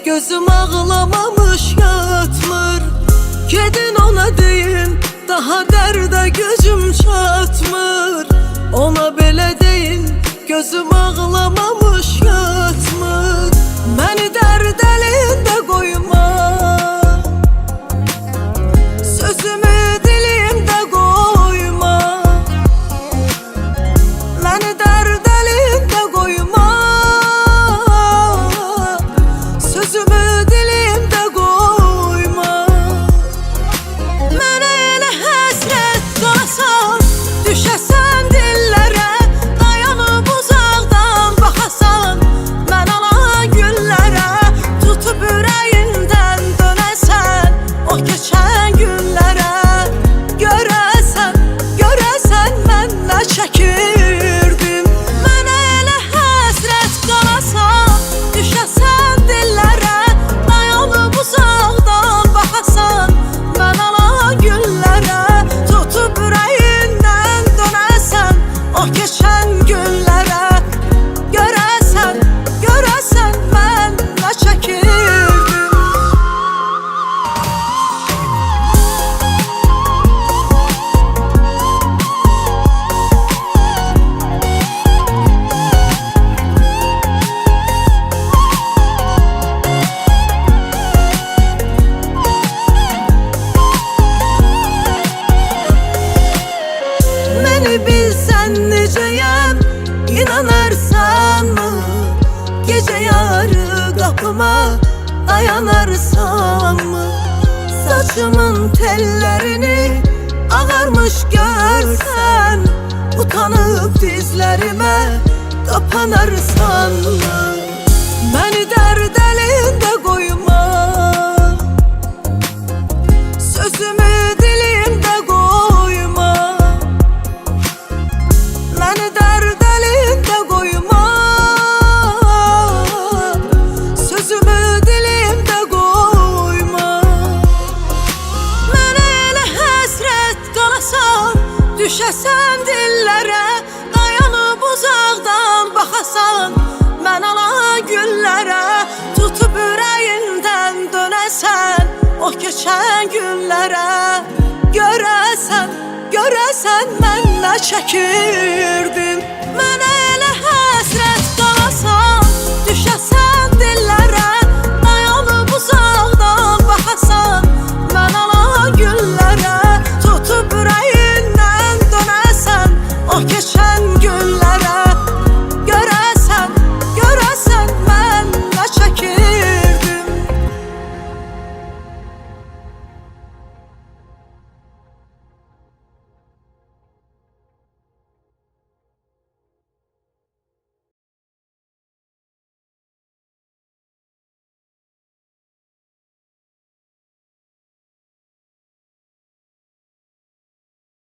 gözüm ağlamamış yatmır. Gedin ona deyin, daha dərdə gücüm çatmır. Ona belə deyin, gözüm ağlamamış yatmır. Məni dərd əlində qoyma, sözümü dilimdə qoyma. Məni dərd əlində qoyma, sözümü dilimdə qoyma. Mənə elə həsrət qalasan, düşəsən dillərə, dayanıb uzaqdan baxasan, mən alan güllərə, tutub ürəyindən dönəsən, o keçən günlərə. Görəsən, görəsən mən nə çəkirdim. Mənə elə həsrət qalasan, düşəsən dillərə, dayanıb uzaqdan baxasan, mən alan güllərə, tutub ürəyindən dönəsən, o keçən günlərə. Görəsən, görəsən mən nə çəkirdim. Məni bilsən necəyəm, inanarsanmı? Gecə yarı qapıma dayanarsanmı? Saçımın tellərini ağarmış görsən, utanıb dizlərimə qapanarsanmı? Məni dərd əlində qoyma, sözümü dilimdə qoyma. Məni dərd əlində qoyma, sözümü dilimdə qoyma. Mənə elə həsrət qalasan, düşəsən dillərə, dayanıb uzaqdan baxasan, mən alan güllərə, tutub ürəyindən dönəsən, o keçən günlərə. Görəsən, görəsən mən nə çəkirdim.